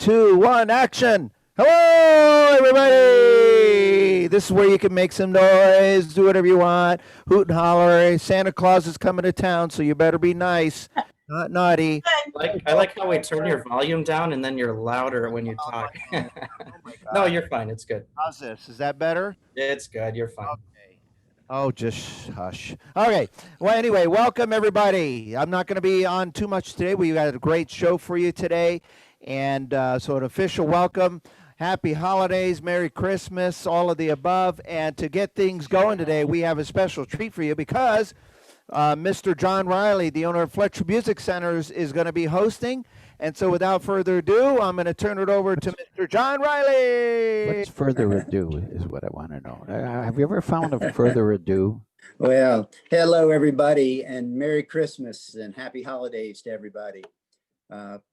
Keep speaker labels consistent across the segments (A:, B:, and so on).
A: two, one, action. Hello, everybody. This is where you can make some noise, do whatever you want, hoot and holler. Santa Claus is coming to town, so you better be nice, not naughty.
B: I like how we turn your volume down and then you're louder when you talk.
A: Oh my
B: No,
A: God.
B: you're fine. It's good.
A: How's this? Is that better?
B: It's good. You're fine.
A: Okay. Oh, just hush. Okay. Well, anyway, welcome everybody. I'm not going to be on too much today. We got a great show for you today. And so, an official welcome. Happy holidays, Merry Christmas, all of the above. And to get things going today, we have a special treat for you because Mr. John Riley, the owner of Fletcher Music Centers, is going to be hosting. And so, without further ado, I'm going to turn it over to Mr. John Riley.
C: What's further ado is what I want to know. Have you ever found a further ado?
D: Well, hello, everybody, and Merry Christmas and Happy Holidays to everybody.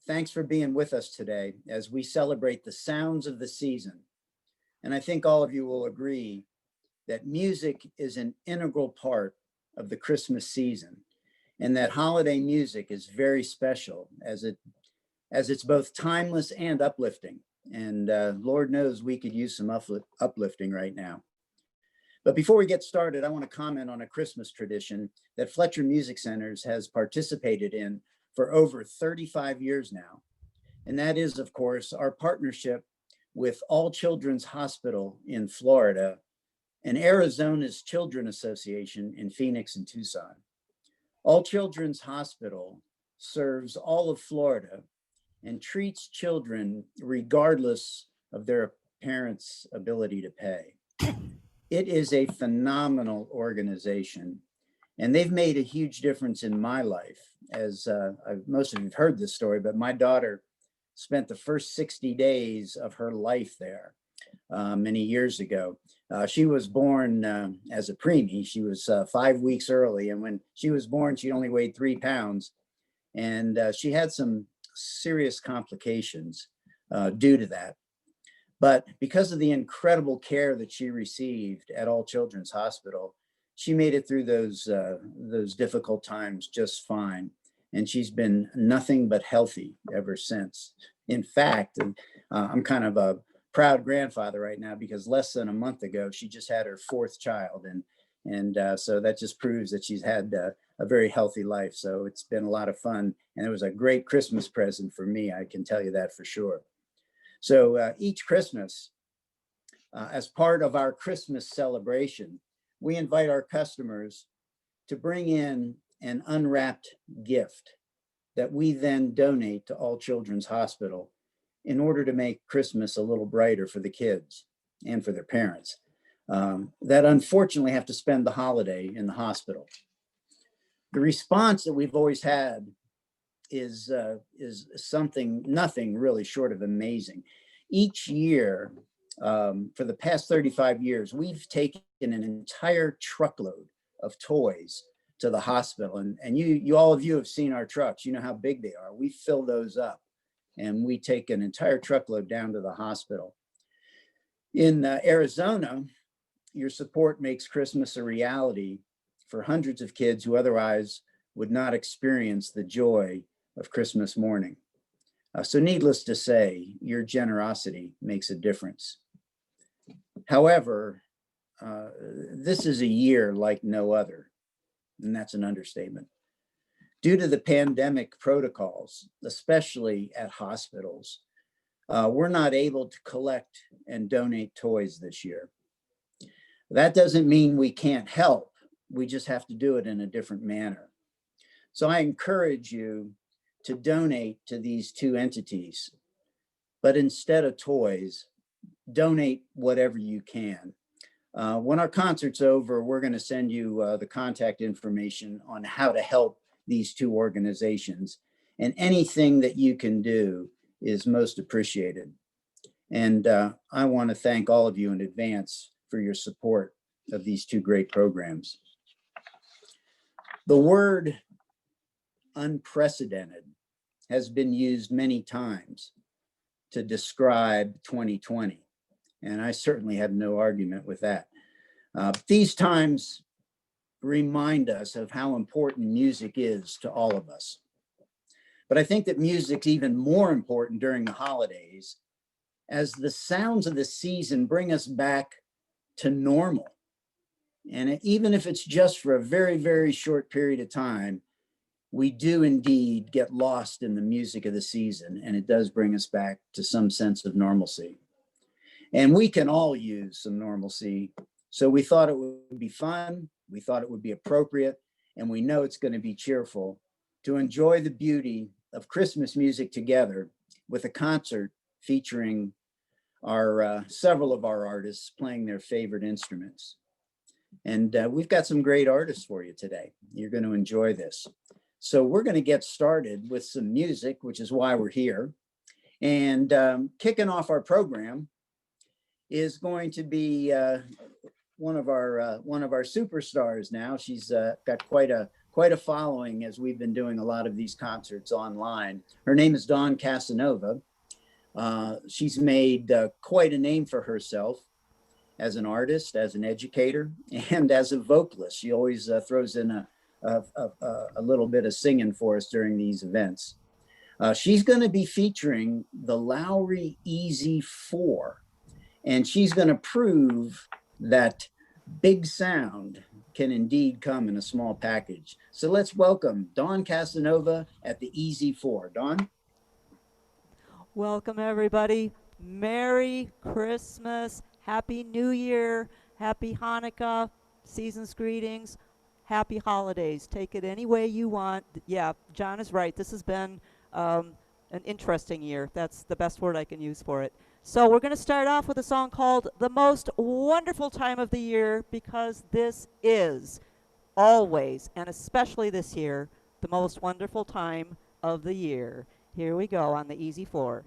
D: Thanks for being with us today as we celebrate the sounds of the season. And I think all of you will agree that music is an integral part of the Christmas season, and that holiday music is very special as it's both timeless and uplifting. And Lord knows we could use some uplifting right now. But before we get started, I want to comment on a Christmas tradition that Fletcher Music Centers has participated in for over 35 years now. And that is, of course, our partnership with All Children's Hospital in Florida and Arizona's Children's Association in Phoenix and Tucson. All Children's Hospital serves all of Florida and treats children regardless of their parents' ability to pay. It is a phenomenal organization, and they've made a huge difference in my life. As most of you have heard this story, but my daughter spent the first 60 days of her life there many years ago. She was born as a preemie. She was 5 weeks early, and when she was born, she only weighed 3 pounds, and she had some serious complications due to that. But because of the incredible care that she received at All Children's Hospital, she made it through those difficult times just fine. And she's been nothing but healthy ever since. In fact, I'm kind of a proud grandfather right now because less than a month ago, she just had her 4th child. And so that just proves that she's had a very healthy life. So it's been a lot of fun. And it was a great Christmas present for me. I can tell you that for sure. So each Christmas, as part of our Christmas celebration, we invite our customers to bring in an unwrapped gift that we then donate to All Children's Hospital in order to make Christmas a little brighter for the kids and for their parents that unfortunately have to spend the holiday in the hospital. The response that we've always had is nothing really short of amazing. Each year, for the past 35 years, we've taken an entire truckload of toys to the hospital. And you all of you have seen our trucks. You know how big they are. We fill those up and we take an entire truckload down to the hospital. In Arizona, your support makes Christmas a reality for hundreds of kids who otherwise would not experience the joy of Christmas morning. So needless to say, your generosity makes a difference. However, this is a year like no other, and that's an understatement. Due to the pandemic protocols, especially at hospitals, we're not able to collect and donate toys this year. That doesn't mean we can't help. We just have to do it in a different manner. So I encourage you to donate to these two entities, but instead of toys, donate whatever you can. When our concert's over, we're going to send you the contact information on how to help these two organizations, and anything that you can do is most appreciated. And I want to thank all of you in advance for your support of these two great programs. The word unprecedented has been used many times to describe 2020, and I certainly have no argument with that. These times remind us of how important music is to all of us. But I think that music's even more important during the holidays, as the sounds of the season bring us back to normal. And even if it's just for a very, very short period of time, we do indeed get lost in the music of the season, and it does bring us back to some sense of normalcy. And we can all use some normalcy. So we thought it would be fun, we thought it would be appropriate, and we know it's going to be cheerful to enjoy the beauty of Christmas music together with a concert featuring our several of our artists playing their favorite instruments. And we've got some great artists for you today. You're going to enjoy this. So we're going to get started with some music, which is why we're here. And kicking off our program is going to be one of our superstars now. She's got quite a following, as we've been doing a lot of these concerts online. Her name is Daun Casanova. She's made quite a name for herself as an artist, as an educator, and as a vocalist. She always throws in a little bit of singing for us during these events. She's going to be featuring the Lowrey Easy 4, and she's going to prove that big sound can indeed come in a small package. So let's welcome Daun Casanova at the Easy 4. Daun?
E: Welcome, everybody. Merry Christmas, Happy New Year, Happy Hanukkah, season's greetings, Happy Holidays. Take it any way you want. Yeah, John is right. This has been an interesting year. That's the best word I can use for it. So we're going to start off with a song called The Most Wonderful Time of the Year, because this is always, and especially this year, the most wonderful time of the year. Here we go on the Easy 4.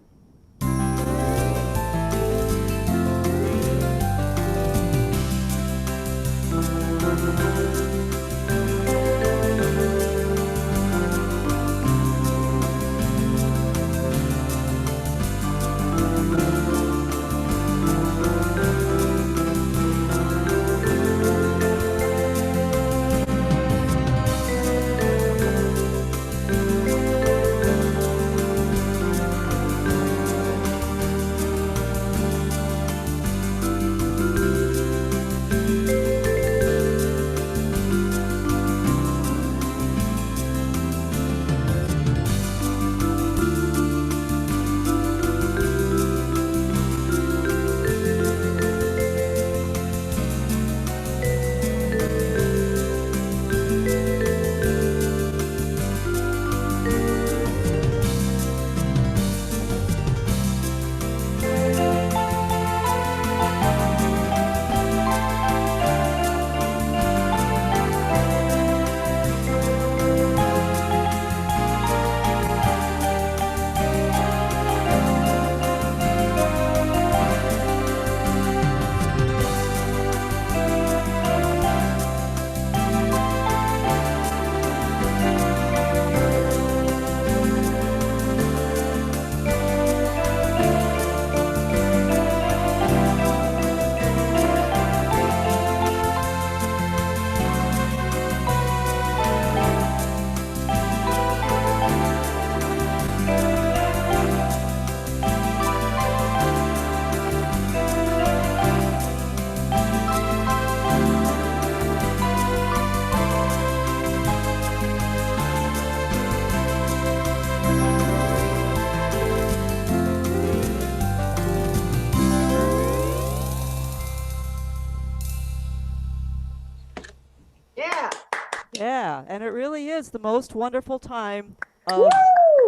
E: Yeah, and it really is the most wonderful time of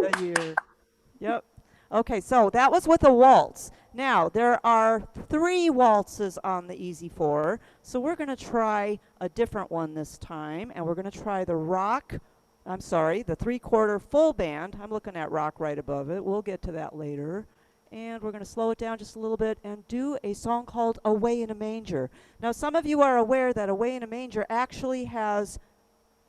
E: the year. Yep. Okay, so that was with a waltz. Now, there are 3 waltzes on the Easy 4, so we're going to try a different one this time, and we're going to try the the 3/4 full band. I'm looking at rock right above it. We'll get to that later. And we're going to slow it down just a little bit and do a song called Away in a Manger. Now, some of you are aware that Away in a Manger actually has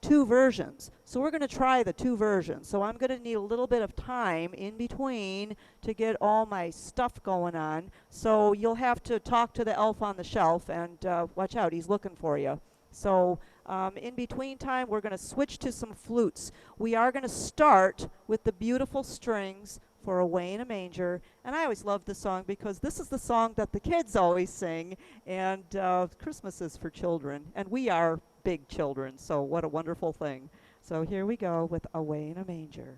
E: 2 versions. So we're going to try the 2 versions. So I'm going to need a little bit of time in between to get all my stuff going on. So you'll have to talk to the elf on the shelf and watch out, he's looking for you. So in between time, we're going to switch to some flutes. We are going to start with the beautiful strings for Away in a Manger. And I always love this song because this is the song that the kids always sing. And Christmas is for children. And we are big children, so what a wonderful thing. So here we go with Away in a Manger.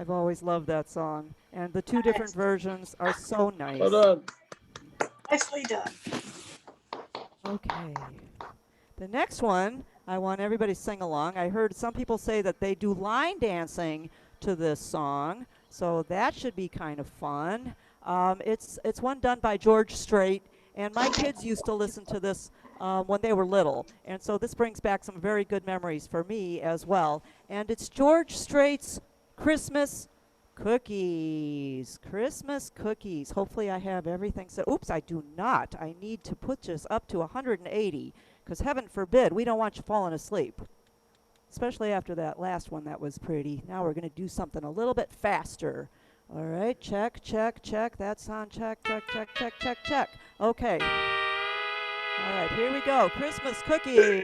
E: I've always loved that song. And the two different versions are so nice.
F: Hold on.
G: Nicely done.
E: Okay. The next one, I want everybody to sing along. I heard some people say that they do line dancing to this song, so that should be kind of fun. It's one done by George Strait, and my kids used to listen to this when they were little, and so this brings back some very good memories for me as well. And it's George Strait's Christmas Cookies. Christmas cookies. Hopefully I have everything set. Oops, I do not. I need to put this up to 180, because heaven forbid, we don't want you falling asleep. Especially after that last one that was pretty. Now we're going to do something a little bit faster. All right, check, check, check. That's on check, check, check, check, check, check. Okay. All right, here we go. Christmas cookies.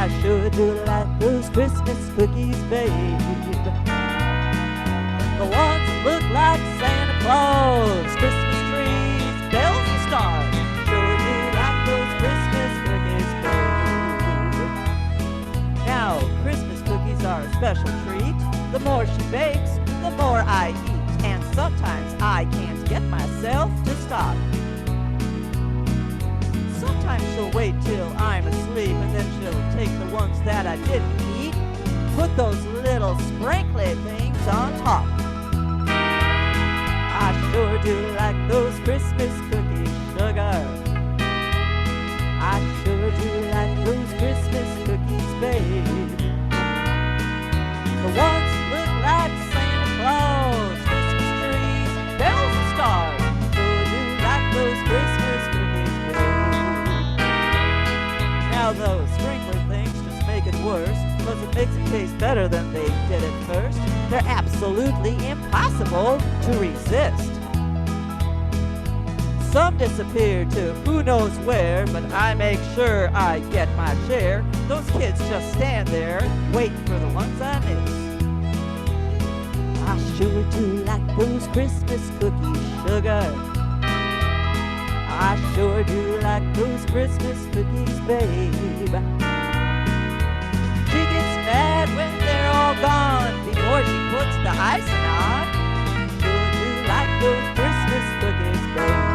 E: I sure do like those Christmas cookies, babe. The ones that look like Santa Claus, Christmas trees, bells and stars. Sure do like those Christmas cookies, babe. Now, Christmas cookies are a special treat. The more she bakes, the more I eat. And sometimes I can't get myself to stop. Sometimes she'll wait till I'm asleep, and then she'll take the ones that I didn't eat, put those little sprinkly things on top. I sure do like those Christmas cookies, sugar. I sure do like those Christmas cookies, babe. The ones that look like Santa Claus, Christmas trees, bells and stars. Sure do like those Christmas cookies, babe. Now those sprinkler things just make it worse, because it makes it taste better than they did at first. They're absolutely impossible to resist. Some disappear to who knows where, but I make sure I get my share. Those kids just stand there, waiting for the ones I miss. I sure do like those Christmas cookies, sugar. I sure do like those Christmas cookies, babe. She gets mad when they're all gone before she puts the icing on. Sure do like those Christmas cookies, babe.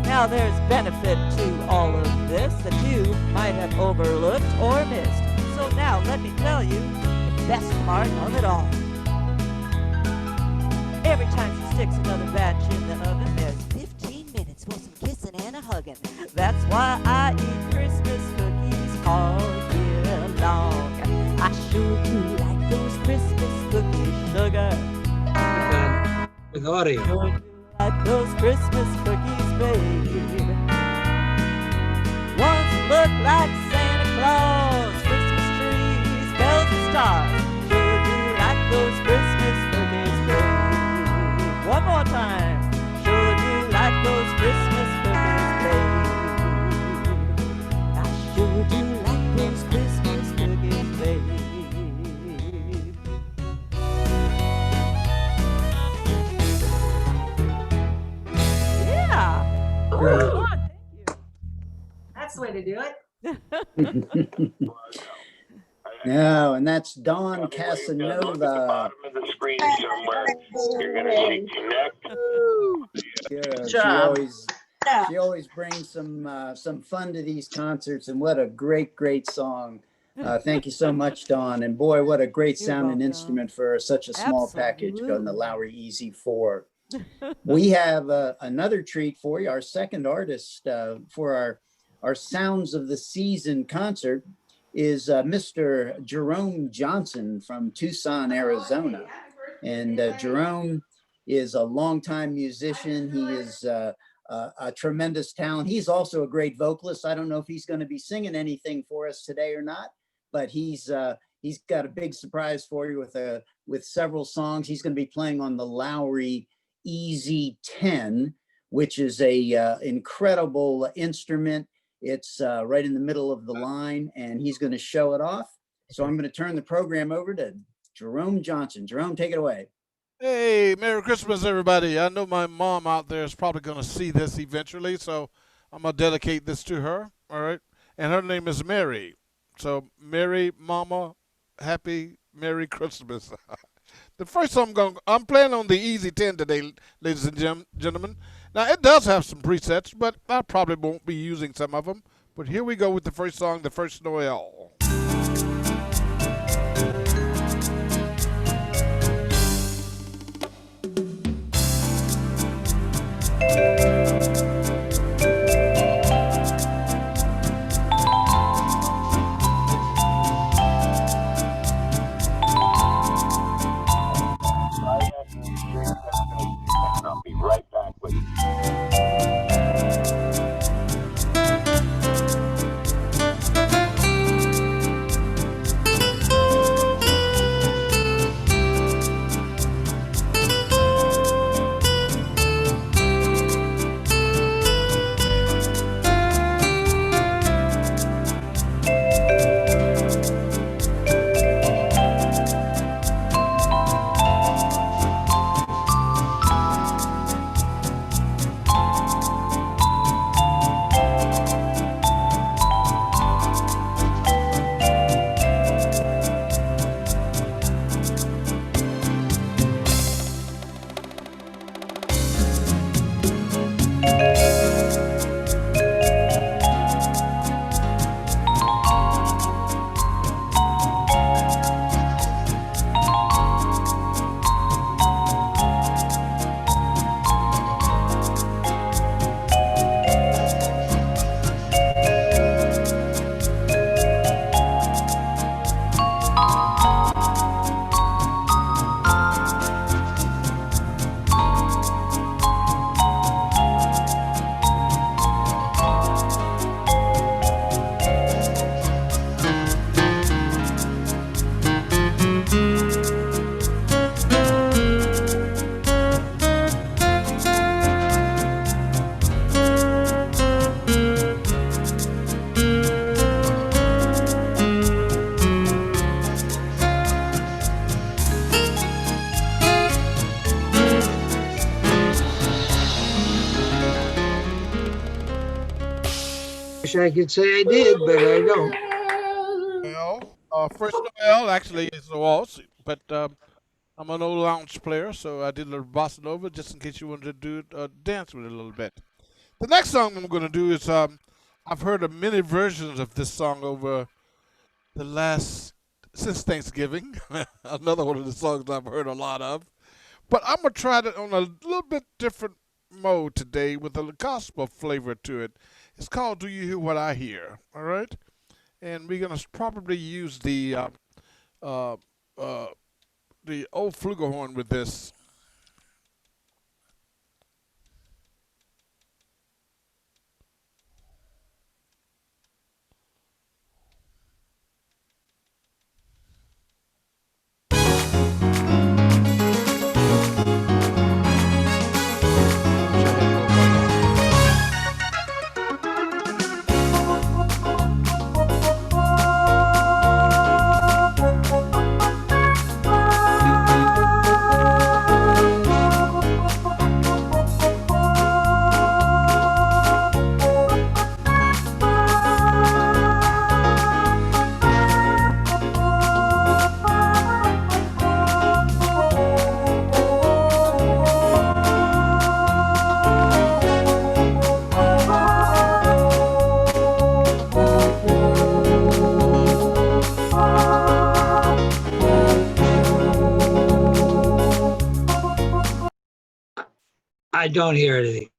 E: Now there's benefit to all of this that you might have overlooked or missed. So now let me tell you the best part of it all. Every time she sticks another batch in the oven, there's 15 minutes for some kissing and a hugging. That's why I eat Christmas cookies all year long. I sure do like those Christmas cookies, sugar.
F: With audio.
E: Sure do like those Christmas cookies, babe. Ones look like Santa Claus, Christmas trees, bells and stars. Sure do like those Christmas cookies, babe. One more time. Sure do like those Christmas cookies, babe. I sure do like those Christmas cookies, babe. Yeah.
F: Right.
E: Come on,
G: That's the way to do it.
E: thank you.
D: No, and that's Daun Casanova.
H: Of the screen somewhere. You're gonna see connect.
D: Yeah,
G: job.
D: she always brings some fun to these concerts, and what a great song. Thank you so much, Dawn. And boy, what a great
E: You're
D: sounding
E: welcome.
D: instrument for such a small package on the
E: Absolutely.
D: Lowry Easy 4. We have another treat for you. Our second artist for our Sounds of the Season concert is Mr. Jerome Johnson from Tucson, Arizona. And Jerome is a longtime musician. He is a tremendous talent. He's also a great vocalist. I don't know if he's going to be singing anything for us today or not, but he's got a big surprise for you with several songs. He's going to be playing on the Lowry Easy 10, which is a incredible instrument. It's right in the middle of the line, and he's going to show it off. So I'm going to turn the program over to Jerome Johnson. Jerome, take it away.
I: Hey, Merry Christmas, everybody. I know my mom out there is probably going to see this eventually, so I'm going to dedicate this to her, all right? And her name is Mary. So, Mary, Mama, happy Merry Christmas. The first song I'm playing on the Easy 10 today, ladies and gentlemen. Now, it does have some presets, but I probably won't be using some of them. But here we go with the first song, The First Noel.
H: I'll be right back with you.
F: Wish I could say I did, but I don't.
I: Well, first Noel actually is a waltz, but I'm an old lounge player, so I did a little bossa nova just in case you wanted to do dance with it a little bit. The next song I'm going to do is I've heard of many versions of this song over the last since Thanksgiving. Another one of the songs I've heard a lot of, but I'm gonna try it on a little bit different mode today with a gospel flavor to it. It's called "Do You Hear What I Hear?" All right, and we're gonna probably use uh, uh, the old flugelhorn with this.
F: I don't hear anything.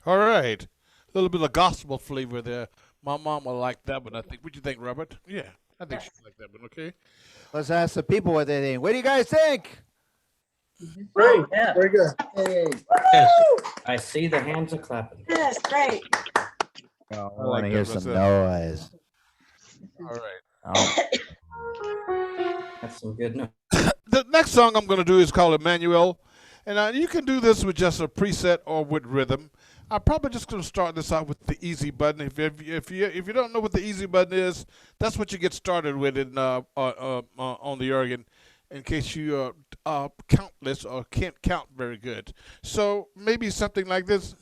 I: All right, a little bit of gospel flavor there. My mom will like that one, I think. What do you think, Robert? Yeah, I think she'll like that one. Okay.
A: Let's ask the people what they think. What do you guys think?
F: Great.
B: Yeah.
F: Very good.
D: Hey,
F: Yes.
B: I see the hands are clapping.
G: Yes, great.
A: I
I: like
A: want to
I: that
A: hear some
I: myself.
A: noise.
I: All right.
A: Oh,
B: That's some good news.
I: The next song I'm going to do is called Emmanuel. And you can do this with just a preset or with rhythm. I'm probably just going to start this out with the easy button. If you don't know what the easy button is, that's what you get started with on the organ, in case you are countless or can't count very good. So maybe something like this.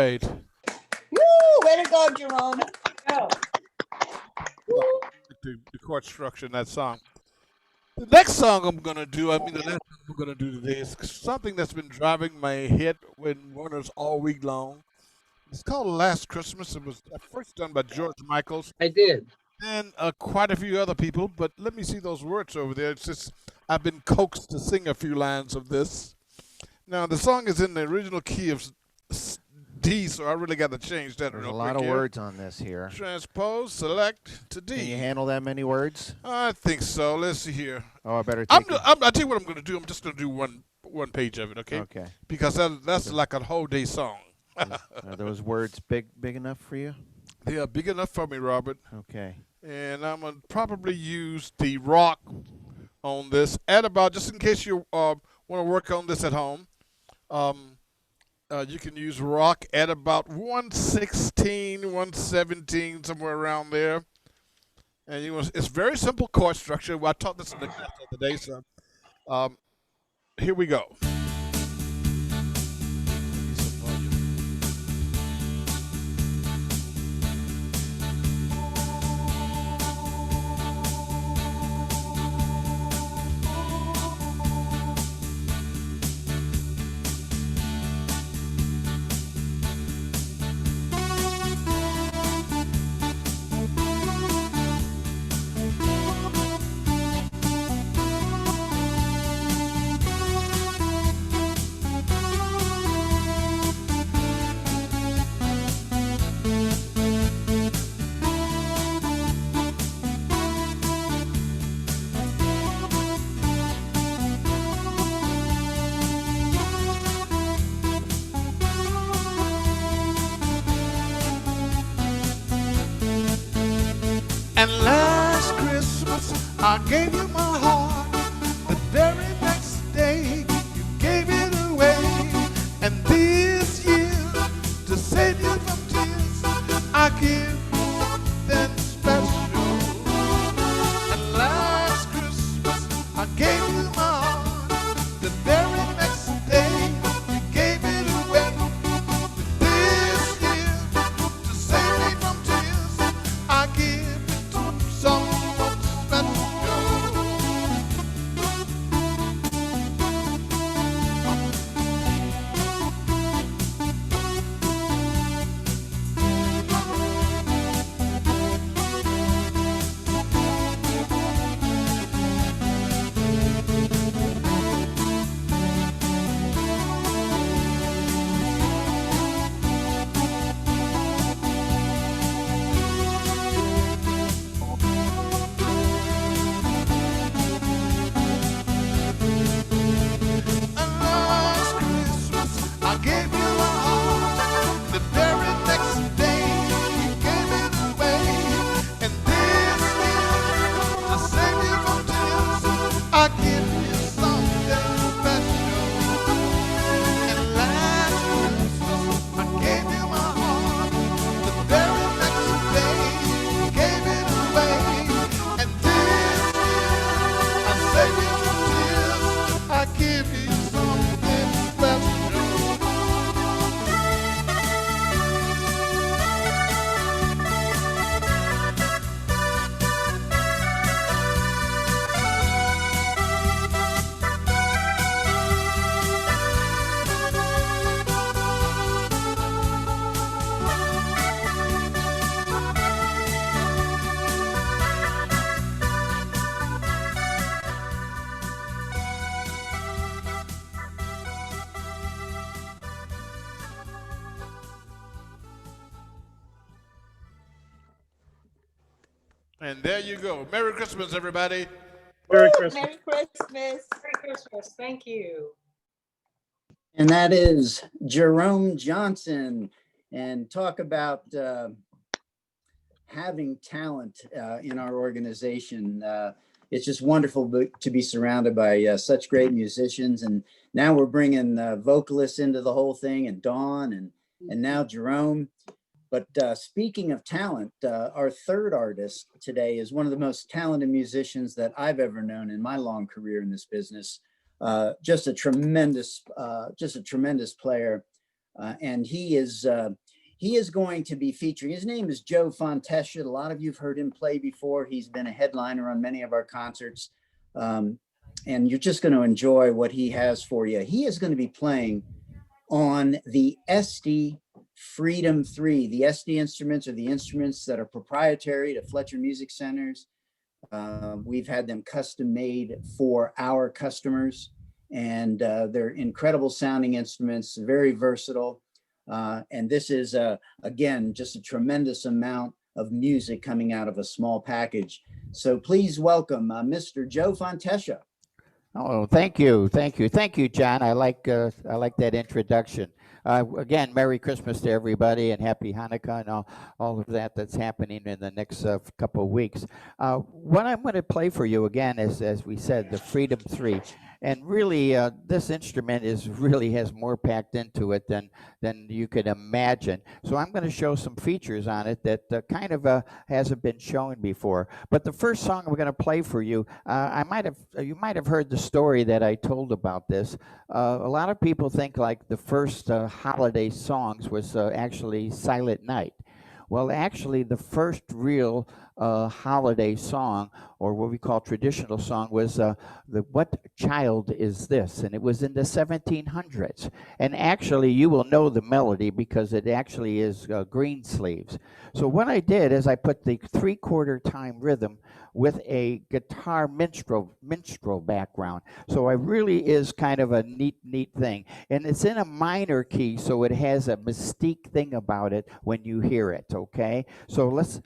I: right.
J: Woo! Way to go, Jerome.
G: Go.
I: The chord structure in that song. The next song I'm gonna do, the last song I'm gonna do today is something that's been driving my head when Warner's all week long. It's called Last Christmas. It was first done by George Michaels,
F: I did.
I: and quite a few other people. But let me see those words over there. It's just I've been coaxed to sing a few lines of this. Now the song is in the original key of D, so I really got to change that.
A: There's
I: real
A: a lot
I: quick
A: of
I: here.
A: words on this here.
I: Transpose, select to D.
A: Can you handle that many words?
I: I think so. Let's see here.
A: Oh, I better
I: I'll
A: take it.
I: tell you what I'm going to do. I'm just going to do one page of it, okay?
A: Okay.
I: Because that's like a whole day song.
A: Are those words big enough for you?
I: They are big enough for me, Robert.
A: Okay.
I: And I'm going to probably use the rock on this at about, just in case you want to work on this at home, you can use rock at about 116, 117, somewhere around there. And it's very simple chord structure. Well, I taught this in the class the other day, so here we go. And last Christmas, I gave you my heart. The very next day, you gave it away. And this year, to save you from tears, I give you something special. And last Christmas, I gave you my heart. The very next day, you gave it away. This year, to save me from tears, I give someone special. And there you go. Merry Christmas, everybody.
F: Merry
J: Woo!
F: Christmas.
J: Merry Christmas.
G: Merry Christmas. Thank you.
D: And that is Jerome Johnson. And talk about having talent in our organization. It's just wonderful to be surrounded by such great musicians. And now we're bringing vocalists into the whole thing, and Daun and now Jerome. But speaking of talent, our third artist today is one of the most talented musicians that I've ever known in my long career in this business. Just a tremendous player. And he is going to be featuring, his name is Joe Fontechia. A lot of you've heard him play before. He's been a headliner on many of our concerts. And you're just going to enjoy what he has for you. He is going to be playing on the SD Freedom 3. The SD instruments are the instruments that are proprietary to Fletcher Music Centers. We've had them custom made for our customers, and they're incredible sounding instruments, very versatile. And this is, again, just a tremendous amount of music coming out of a small package. So please welcome Mr. Joe Fontechia.
C: Oh, thank you, John. I like that introduction. Again, Merry Christmas to everybody and Happy Hanukkah and all of that that's happening in the next couple of weeks. What I'm going to play for you again is, as we said, the Freedom 3. And really, this instrument really has more packed into it than you could imagine. So I'm going to show some features on it that kind of hasn't been shown before. But the first song we're going to play for you, you might have heard the story that I told about this. A lot of people think like the first holiday songs was actually Silent Night. Well, actually, the first real holiday song, or what we call traditional song, was the What Child Is This? And it was in the 1700s. And actually, you will know the melody because it actually is Greensleeves. So what I did is I put the 3/4 time rhythm with a guitar minstrel background. So it really is kind of a neat thing. And it's in a minor key, so it has a mystique thing about it when you hear it, okay? So let's...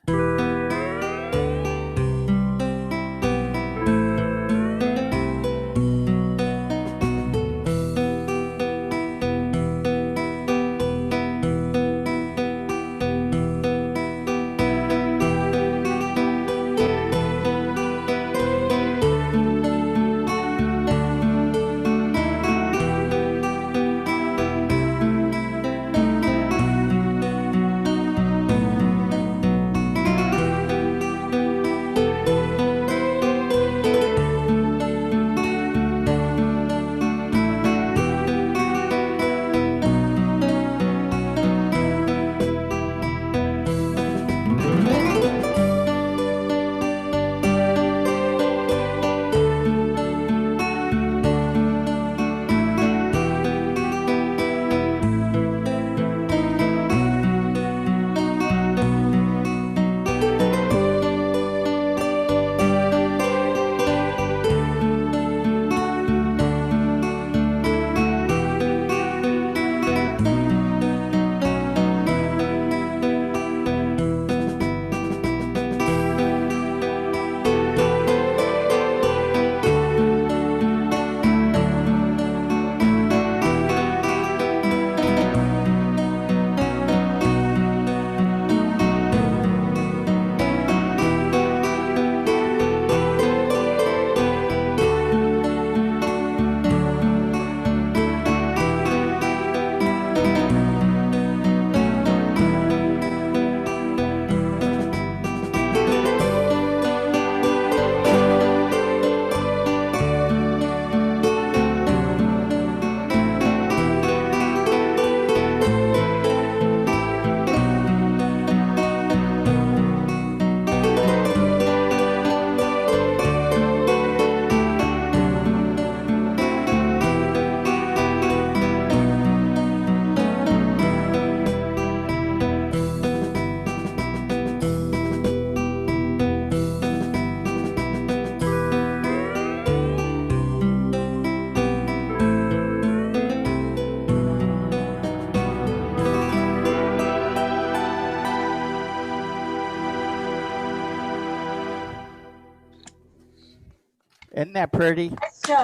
C: Isn't that pretty?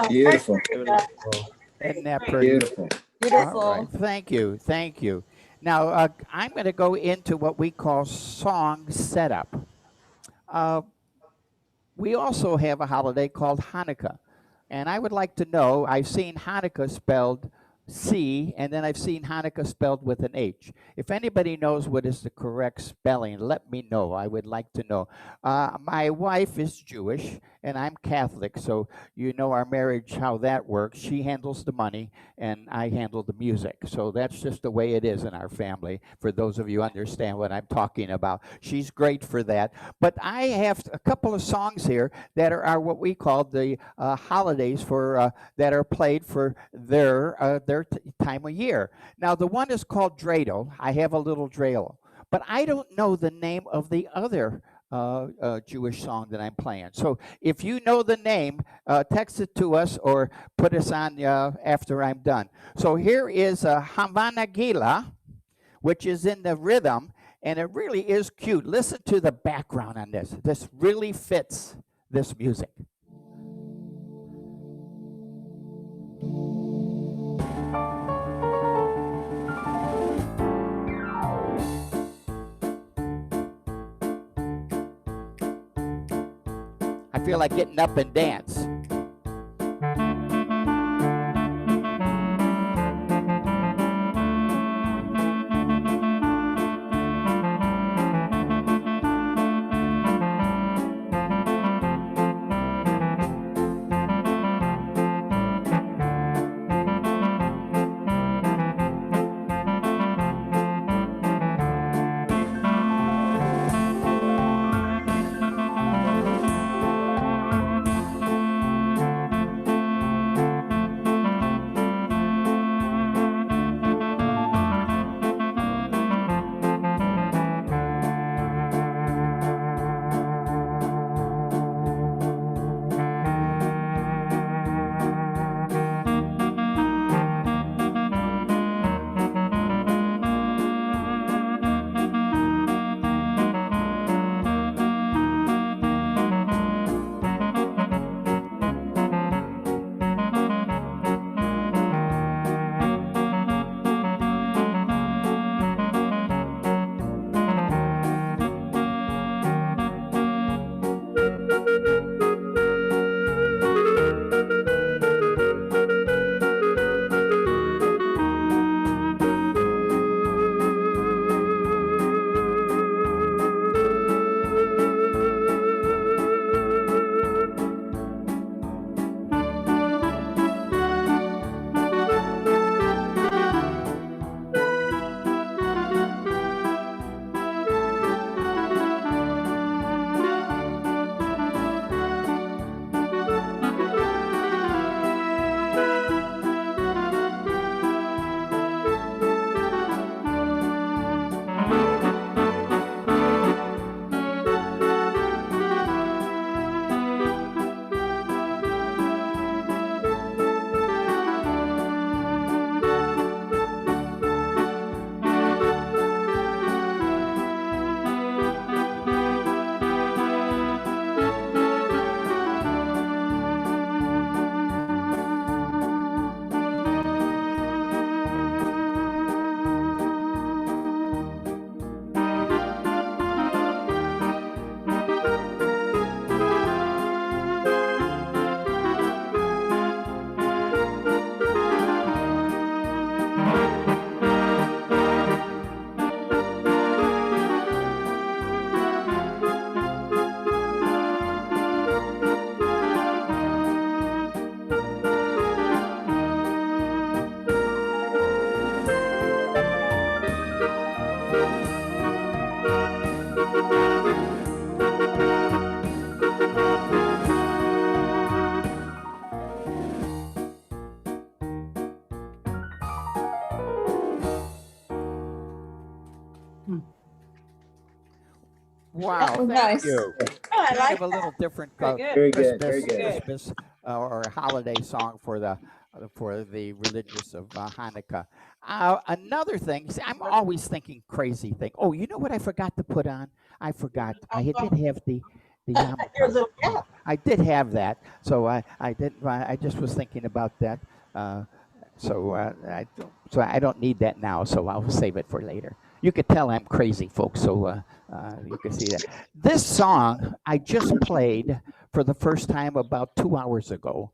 D: Beautiful.
C: Isn't that pretty?
D: Beautiful.
J: Beautiful.
C: All right. Thank you. Now, I'm going to go into what we call song setup. We also have a holiday called Hanukkah. And I would like to know, I've seen Hanukkah spelled C, and then I've seen Hanukkah spelled with an H. If anybody knows what is the correct spelling, let me know. I would like to know. My wife is Jewish, and I'm Catholic, so you know our marriage, how that works. She handles the money, and I handle the music. So that's just the way it is in our family, for those of you who understand what I'm talking about. She's great for that. But I have a couple of songs here that are what we call the holidays for that are played for their time of year. Now, the one is called dreidel. I have a little dreidel, but I don't know the name of the other Jewish song that I'm playing. So if you know the name, text it to us or put us on after I'm done. So here is Havana Gila, which is in the rhythm, and it really is cute. Listen to the background on this. This really fits this music. I feel like getting up and dance. Wow,
J: That was
C: thank
J: nice.
C: you.
J: Oh, I
C: Kind
J: like
C: of a little different
G: Very good.
D: Very good, very
C: Christmas,
D: good.
C: Christmas or holiday song for the religious of Hanukkah. Another thing, see, I'm always thinking crazy thing. Oh, you know what I forgot to put on? I forgot. I did have the
J: Your
C: yarmulke.
J: little cap.
C: I did have that, so I did. I just was thinking about that. So I don't need that now. So I'll save it for later. You could tell I'm crazy, folks. So you can see that. This song I just played for the first time about 2 hours ago,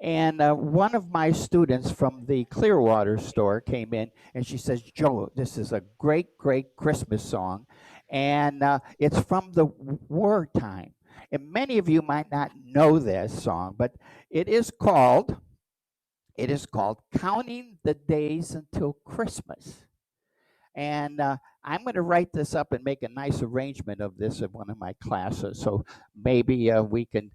C: And one of my students from the Clearwater store came in and she says, Joe, this is a great, great Christmas song. And it's from the wartime. And many of you might not know this song, but it is called Counting the Days Until Christmas. And I'm going to write this up and make a nice arrangement of this in one of my classes. So maybe I can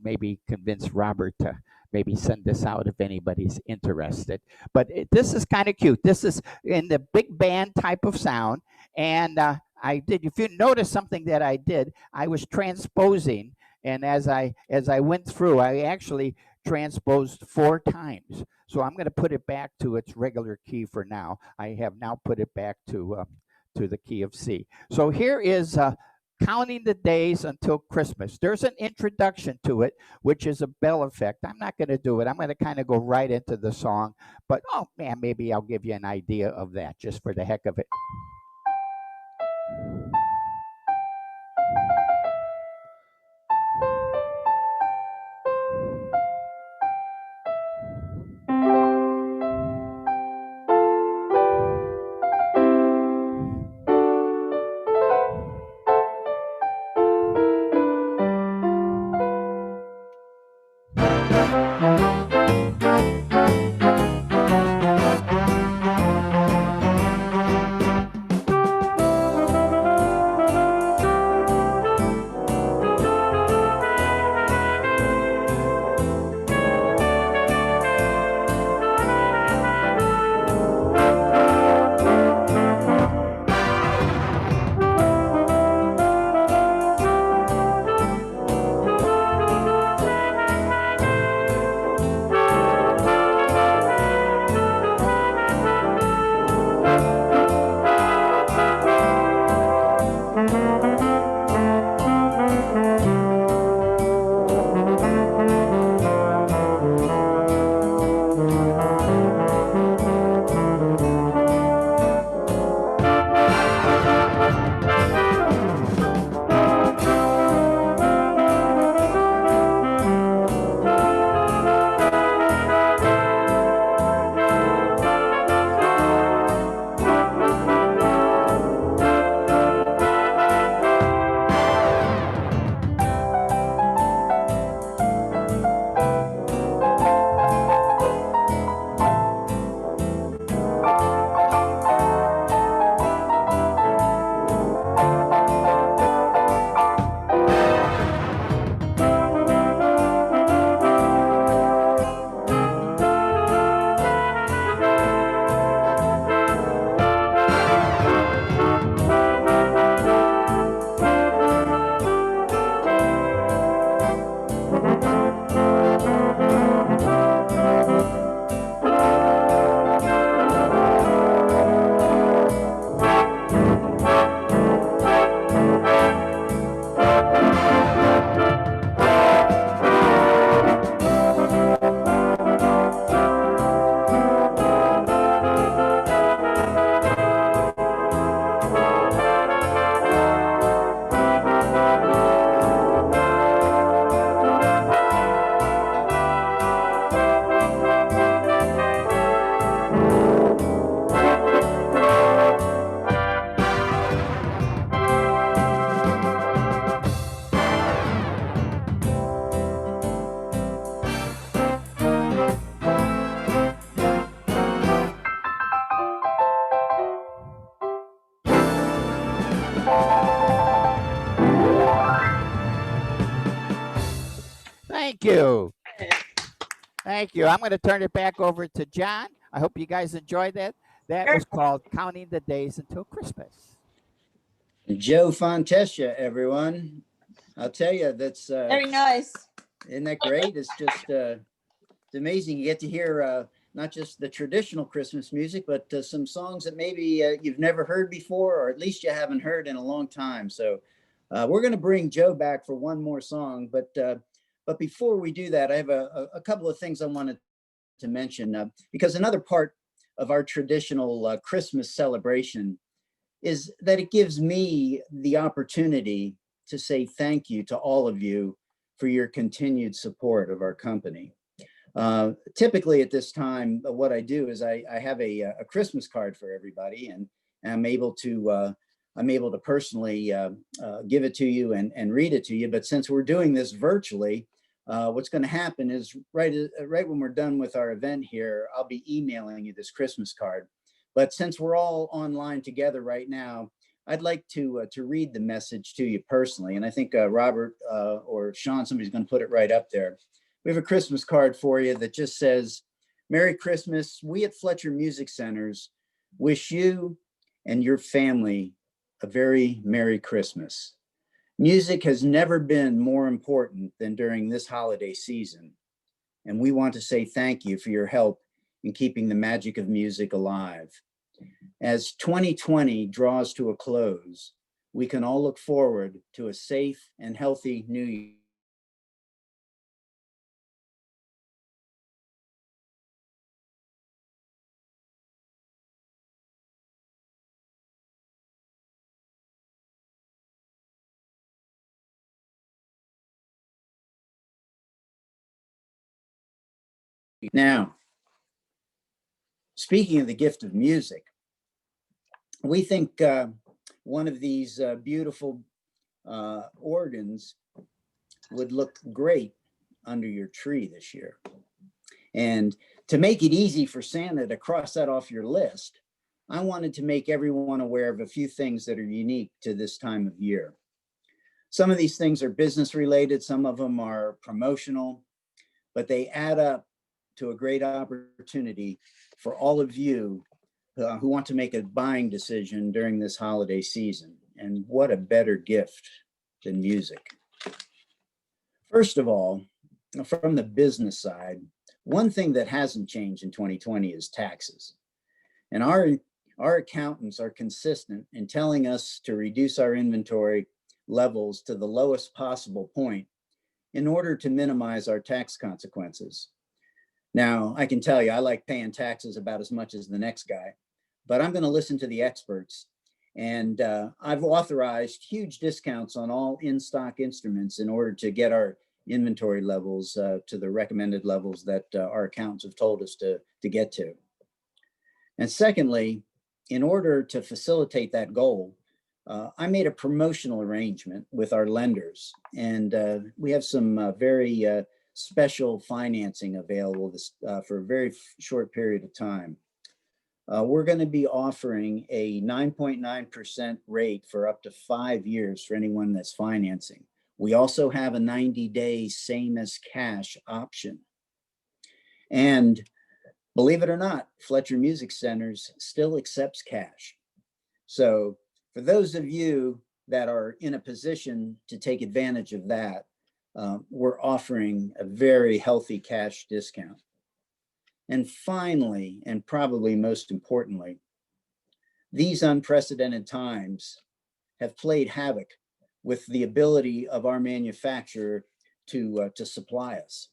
C: maybe convince Robert to maybe send this out if anybody's interested. But this is kind of cute. This is in the big band type of sound. And if you notice something that I did, I was transposing. And as I went through, I actually transposed 4 times. So I'm going to put it back to its regular key for now. I have now put it back to the key of C. So here is Counting the Days Until Christmas. There's an introduction to it, which is a bell effect. I'm not going to do it. I'm going to kind of go right into the song. But, oh, man, maybe I'll give you an idea of that just for the heck of it. Thank you. Thank you. I'm going to turn it back over to John. I hope you guys enjoyed that. That was called Counting the Days Until Christmas.
D: Joe Fontechia, everyone. I'll tell you, that's
J: Very nice.
D: isn't that great? It's just it's amazing. You get to hear not just the traditional Christmas music, but some songs that maybe you've never heard before, or at least you haven't heard in a long time. So we're going to bring Joe back for one more song, but before we do that, I have a couple of things I wanted to mention because another part of our traditional Christmas celebration is that it gives me the opportunity to say thank you to all of you for your continued support of our company. Typically at this time, what I do is I have a Christmas card for everybody, and I'm able to personally give it to you and read it to you. But since we're doing this virtually, what's going to happen is right when we're done with our event here, I'll be emailing you this Christmas card. But since we're all online together right now, I'd like to read the message to you personally. And I think Robert or Sean, somebody's going to put it right up there. We have a Christmas card for you that just says, "Merry Christmas. We at Fletcher Music Centers wish you and your family a very Merry Christmas. Music has never been more important than during this holiday season. And we want to say thank you for your help in keeping the magic of music alive. As 2020 draws to a close, we can all look forward to a safe and healthy new year." Now, speaking of the gift of music, we think one of these beautiful organs would look great under your tree this year. And to make it easy for Santa to cross that off your list, I wanted to make everyone aware of a few things that are unique to this time of year. Some of these things are business related, some of them are promotional, but they add up to a great opportunity for all of you who want to make a buying decision during this holiday season. And what a better gift than music. First of all, from the business side, one thing that hasn't changed in 2020 is taxes. And our accountants are consistent in telling us to reduce our inventory levels to the lowest possible point in order to minimize our tax consequences. Now, I can tell you, I like paying taxes about as much as the next guy, but I'm going to listen to the experts. And I've authorized huge discounts on all in-stock instruments in order to get our inventory levels to the recommended levels that our accountants have told us to get to. And secondly, in order to facilitate that goal, I made a promotional arrangement with our lenders, and we have some very special financing available for a very short period of time. We're going to be offering a 9.9% rate for up to 5 years for anyone that's financing. We also have a 90-day same as cash option. And believe it or not, Fletcher Music Centers still accepts cash. So for those of you that are in a position to take advantage of that, we're offering a very healthy cash discount. And finally, and probably most importantly, these unprecedented times have played havoc with the ability of our manufacturer to supply us.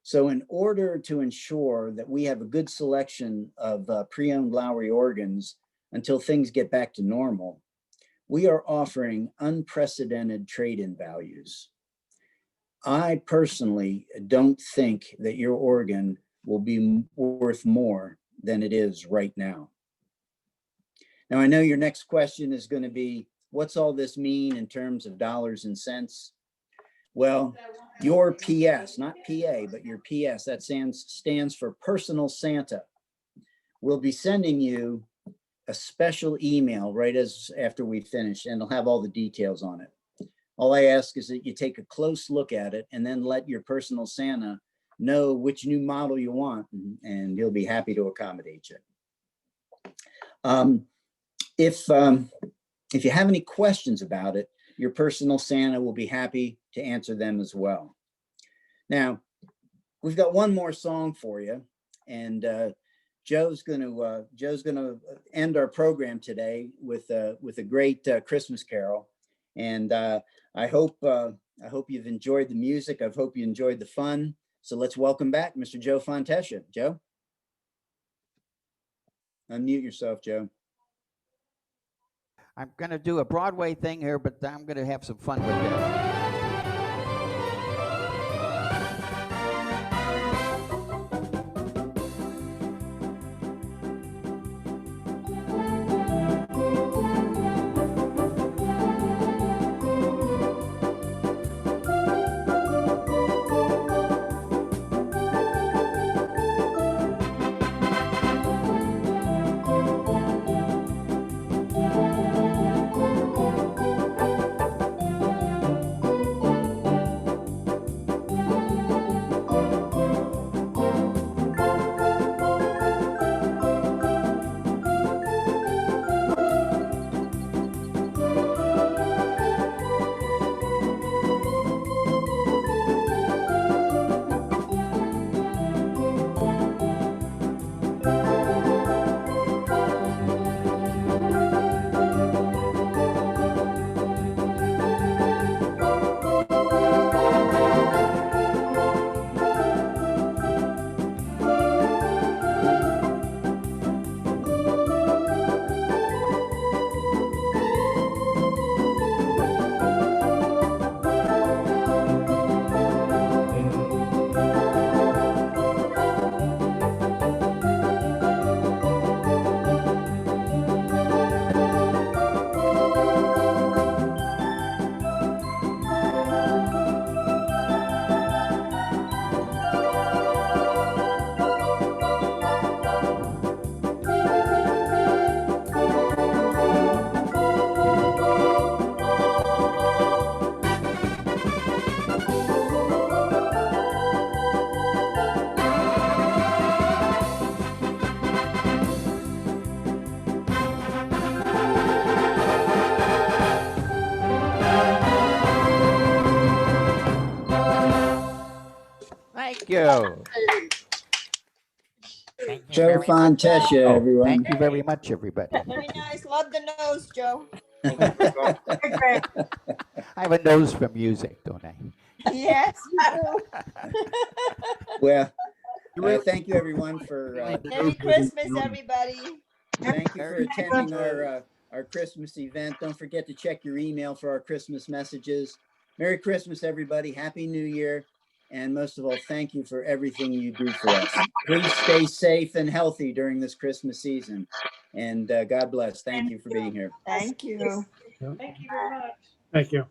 D: So in order to ensure that we have a good selection of pre-owned Lowry organs until things get back to normal, we are offering unprecedented trade-in values. I personally don't think that your organ will be worth more than it is right now. Now, I know your next question is going to be, what's all this mean in terms of dollars and cents? Well, your PS, not PA, but your PS, that stands for Personal Santa, will be sending you a special email right after we finish, and it'll have all the details on it. All I ask is that you take a close look at it and then let your personal Santa know which new model you want, and he'll be happy to accommodate you. If you have any questions about it, your personal Santa will be happy to answer them as well. Now, we've got one more song for you, and Joe's going to end our program today with a great Christmas carol. And I hope you've enjoyed the music. I hope you enjoyed the fun. So let's welcome back Mr. Joe Fontechia. Joe? Unmute yourself, Joe.
C: I'm going to do a Broadway thing here, but I'm going to have some fun with it. you.
D: Joe Fontechia,
C: Oh,
D: everyone.
C: thank you very much, everybody.
J: Very nice. Love the nose, Joe.
C: I have a nose for music, don't I?
J: Yes, you do.
D: Well, thank you, everyone, for
J: Merry Christmas, everybody.
D: thank you for attending our Christmas event. Don't forget to check your email for our Christmas messages. Merry Christmas, everybody. Happy New Year. And most of all, thank you for everything you do for us. Please stay safe and healthy during this Christmas season. And God bless. Thank you for being here.
J: Thank you.
G: Thank you very much.
F: Thank you.